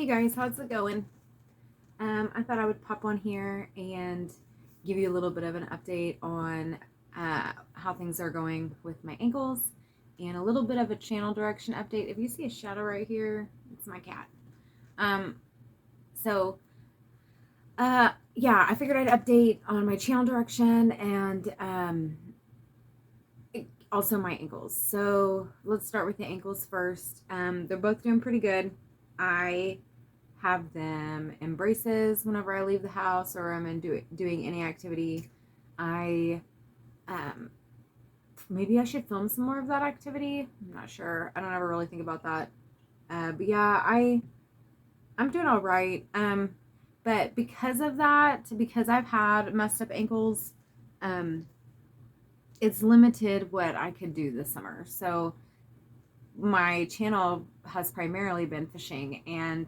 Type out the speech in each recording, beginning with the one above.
Hey guys, how's it going? I thought I would pop on here and give you a little bit of an update on how things are going with my ankles and a little bit of a channel direction update. If you see a shadow right here, it's my cat. Um, so, yeah, I figured I'd update on my channel direction and also my ankles. So, let's start with the ankles first. They're both doing pretty good. I have them in braces whenever I leave the house or I'm doing any activity. I um, maybe I should film some more of that activity. I'm not sure. I don't ever really think about that. But yeah, I'm doing all right. But because of that, because I've had messed up ankles, um, it's limited what I could do this summer. So my channel has primarily been fishing, and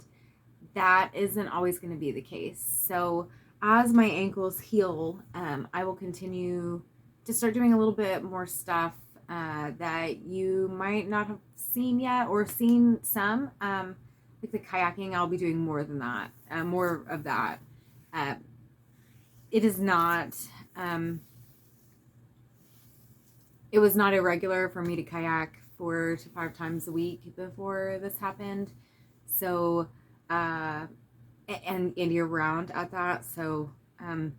that isn't always going to be the case. So as my ankles heal, I will continue to start doing a little bit more stuff that you might not have seen yet or seen some. Like the kayaking, I'll be doing more than that, more of that. Uh, it is not, um, it was not irregular for me to kayak 4 to 5 times a week before this happened. So, uh, and year round at that. So um,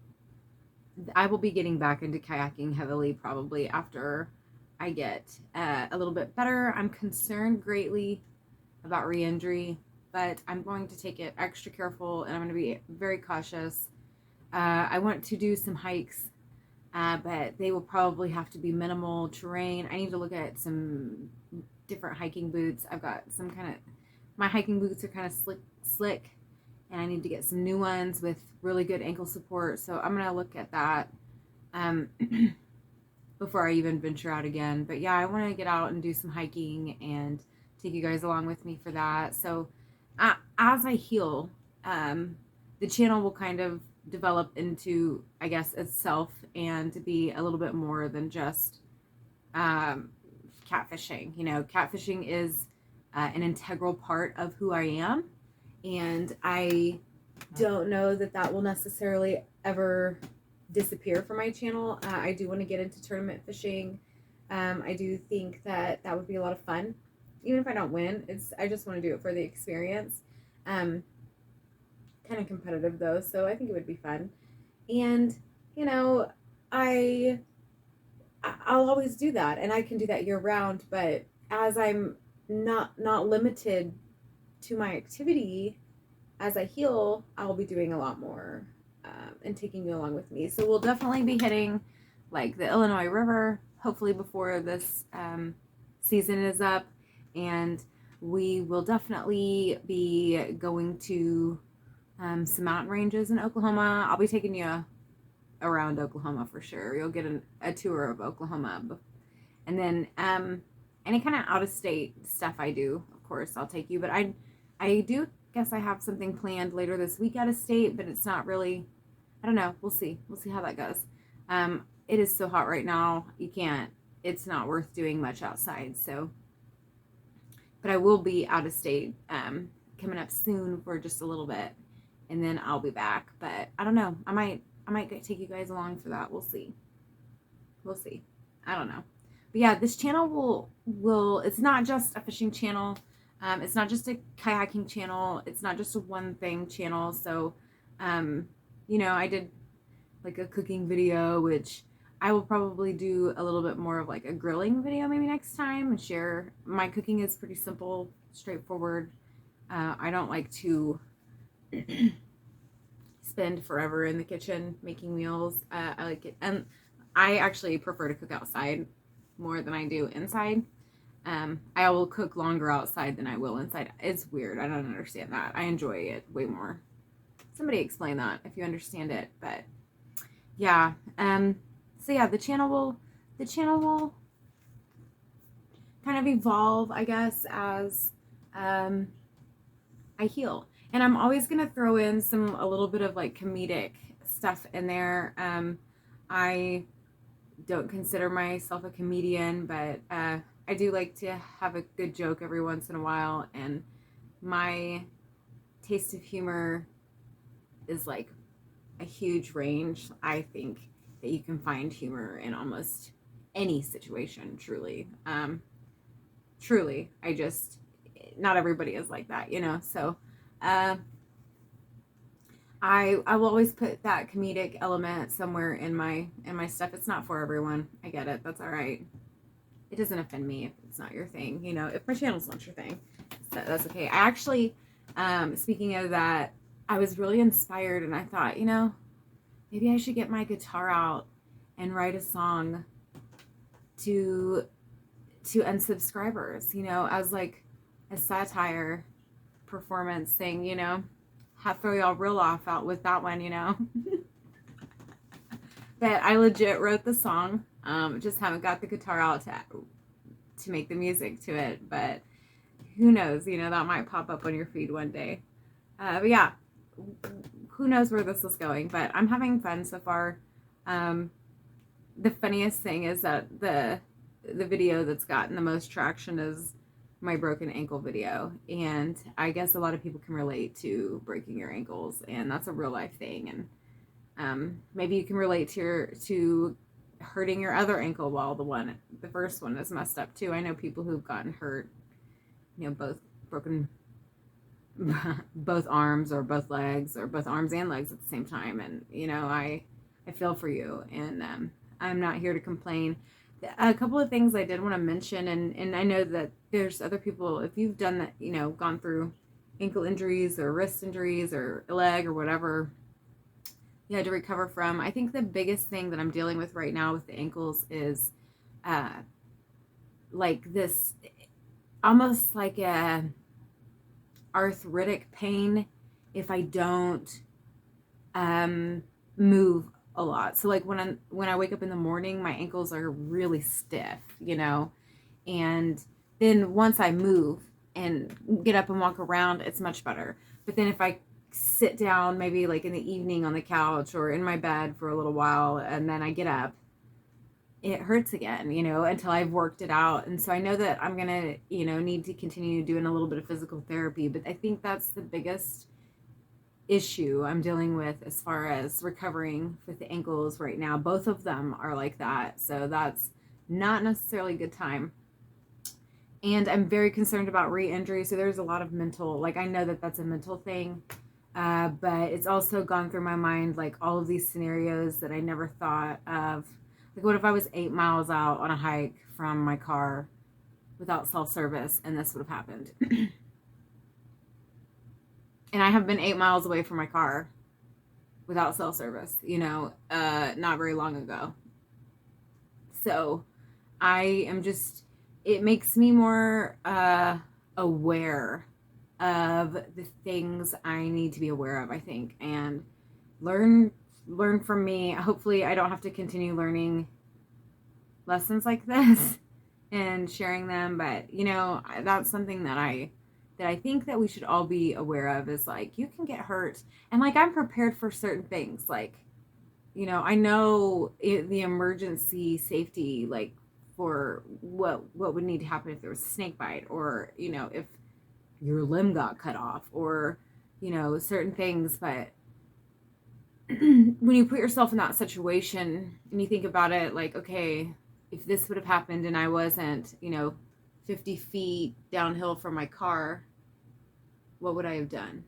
I will be getting back into kayaking heavily probably after I get a little bit better. I'm concerned greatly about re-injury, but I'm going to take it extra careful and I'm going to be very cautious. I want to do some hikes, but they will probably have to be minimal terrain. I need to look at some different hiking boots. I've got some kind of, my hiking boots are kind of slick, and I need to get some new ones with really good ankle support. So I'm gonna look at that um, before I even venture out again. But yeah, I want to get out and do some hiking and take you guys along with me for that. So as I heal, the channel will kind of develop into, I guess, itself and to be a little bit more than just um, catfishing. You know, catfishing is an integral part of who I am, and I don't know that that will necessarily ever disappear from my channel. I do want to get into tournament fishing. I do think that that would be a lot of fun, even if I don't win. I just want to do it for the experience. Um, Kind of competitive though, so I think it would be fun. And you know, I I'll always do that, and I can do that year round. But as I'm not limited to my activity, as I heal, I'll be doing a lot more and taking you along with me. So we'll definitely be hitting like the Illinois River, hopefully before this season is up, and we will definitely be going to some mountain ranges in Oklahoma. I'll be taking you around Oklahoma for sure. You'll get a tour of Oklahoma. And then any kind of out of state stuff I do, of course, I'll take you. But I do guess I have something planned later this week out of state, but it's not really, I don't know. We'll see. We'll see how that goes. It is so hot right now. It's not worth doing much outside. So, but I will be out of state coming up soon for just a little bit. And then I'll be back. But I don't know. I might take you guys along for that. We'll see. We'll see. I don't know. But yeah, this channel will it's not just a fishing channel. It's not just a kayaking channel. It's not just a one thing channel. So, I did like a cooking video, which I will probably do a little bit more of like a grilling video maybe next time and share. My cooking is pretty simple, straightforward. I don't like to spend forever in the kitchen making meals. I like it, and I actually prefer to cook outside more than I do inside. I will cook longer outside than I will inside. It's weird. I don't understand that. I enjoy it way more. Somebody explain that if you understand it. But yeah. So yeah, the channel will kind of evolve, I guess, as I heal. And I'm always gonna throw in a little bit of like comedic stuff in there. I don't consider myself a comedian, but I do like to have a good joke every once in a while. And my taste of humor is like a huge range. I think that you can find humor in almost any situation, truly. Truly. Not everybody is like that, you know? So, uh, I will always put that comedic element somewhere in my stuff. It's not for everyone. I get it. That's all right. It doesn't offend me if it's not your thing. You know, if my channel's not your thing, that's okay. I actually, speaking of that, I was really inspired, and I thought, you know, maybe I should get my guitar out and write a song to unsubscribers. You know, as like a satire performance thing. You know, have throw y'all real off out with that one. You know. But I legit wrote the song. Just haven't got the guitar out to make the music to it. But who knows? You know, that might pop up on your feed one day. But yeah, who knows where this is going? But I'm having fun so far. The funniest thing is that the video that's gotten the most traction is my broken ankle video, and I guess a lot of people can relate to breaking your ankles, and that's a real life thing. And maybe you can relate to hurting your other ankle while the first one is messed up too. I know people who've gotten hurt, you know, both broken both arms or both legs or both arms and legs at the same time. And you know, I feel for you, and I'm not here to complain. A couple of things I did want to mention, and I know that there's other people, if you've done that, you know, gone through ankle injuries or wrist injuries or leg or whatever you had to recover from. I think the biggest thing that I'm dealing with right now with the ankles is like this, almost like a arthritic pain if I don't move a lot. So like when I wake up in the morning, my ankles are really stiff, you know, and then once I move and get up and walk around, it's much better. But then if I sit down maybe like in the evening on the couch or in my bed for a little while and then I get up, it hurts again, you know, until I've worked it out. And so I know that I'm gonna, you know, need to continue doing a little bit of physical therapy, but I think that's the biggest issue I'm dealing with as far as recovering with the ankles right now. Both of them are like that, so that's not necessarily a good time. And I'm very concerned about re-injury, so there's a lot of mental, like I know that that's a mental thing, but it's also gone through my mind like all of these scenarios that I never thought of. Like, what if I was 8 miles out on a hike from my car without self-service and this would have happened? And I have been 8 miles away from my car without self-service, you know, not very long ago. So I am just, it makes me more aware of the things I need to be aware of, I think, and learn from me. Hopefully I don't have to continue learning lessons like this and sharing them, but you know, that's something that I think that we should all be aware of, is like, you can get hurt, and like I'm prepared for certain things, like, you know, I know the emergency safety, like for what would need to happen if there was a snake bite, or you know, if your limb got cut off, or you know, certain things. But when you put yourself in that situation and you think about it, like, okay, if this would have happened and I wasn't, you know, 50 feet downhill from my car, what would I have done?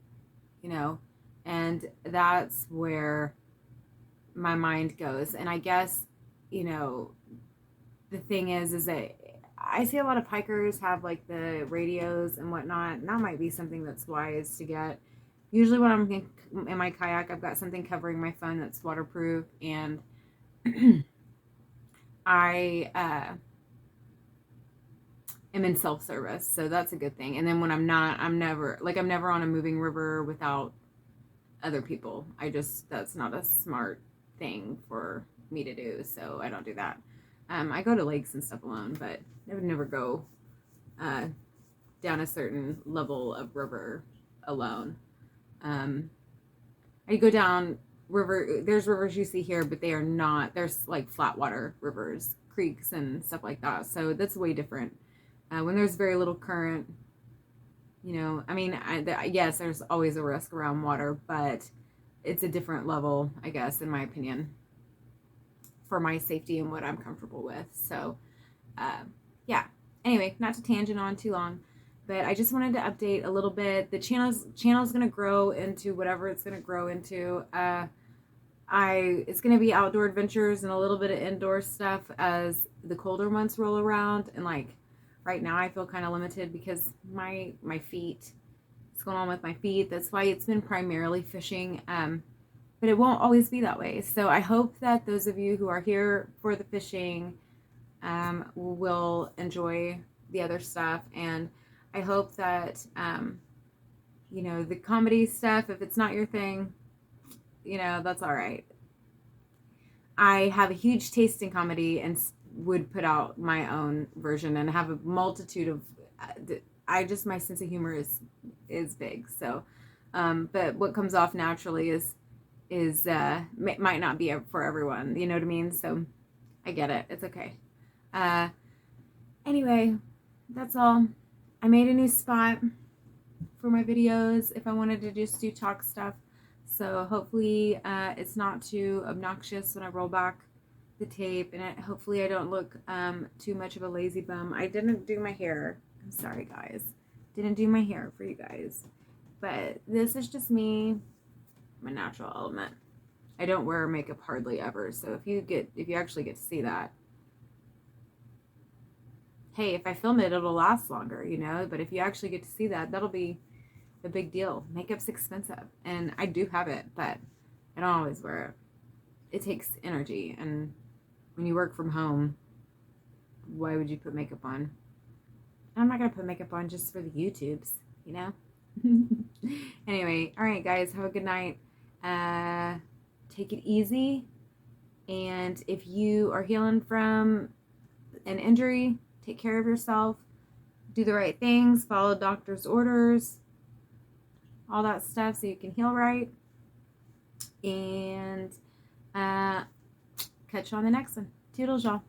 You know, and that's where my mind goes. And I guess, you know, the thing is that I see a lot of hikers have like the radios and whatnot, and that might be something that's wise to get. Usually when I'm in my kayak, I've got something covering my phone that's waterproof, and I am in self-service, so that's a good thing. And then when I'm not, I'm never on a moving river without other people. That's not a smart thing for me to do, so I don't do that. I go to lakes and stuff alone, but I would never go down a certain level of river alone. I go down river, there's rivers you see here, but they are not, there's like flat water rivers, creeks and stuff like that, so that's way different. When there's very little current, I mean, yes, there's always a risk around water, but it's a different level, I guess, in my opinion, for my safety and what I'm comfortable with. So, yeah. Anyway, not to tangent on too long, but I just wanted to update a little bit. The channel's going to grow into whatever it's going to grow into. It's going to be outdoor adventures and a little bit of indoor stuff as the colder months roll around. And like right now, I feel kind of limited because my feet. What's going on with my feet? That's why it's been primarily fishing. But it won't always be that way. So I hope that those of you who are here for the fishing will enjoy the other stuff, and I hope that the comedy stuff, if it's not your thing, that's all right. I have a huge taste in comedy and would put out my own version and have a multitude of my sense of humor is big. So but what comes off naturally is might not be for everyone, you know what I mean? So I get it. It's okay. Anyway, that's all. I made a new spot for my videos if I wanted to just do talk stuff. So hopefully it's not too obnoxious when I roll back the tape, and hopefully I don't look too much of a lazy bum. I didn't do my hair. I'm sorry, guys. Didn't do my hair for you guys. But this is just me, my natural element. I don't wear makeup hardly ever. So if you actually get to see that, hey, if I film it, it'll last longer, but if you actually get to see that, that'll be a big deal. Makeup's expensive, and I do have it, but I don't always wear it. It takes energy, and when you work from home, why would you put makeup on? I'm not gonna put makeup on just for the YouTubes, Anyway, all right, guys, have a good night. Take it easy, and if you are healing from an injury, take care of yourself, do the right things, follow doctor's orders, all that stuff so you can heal right. And catch you on the next one. Toodles, y'all.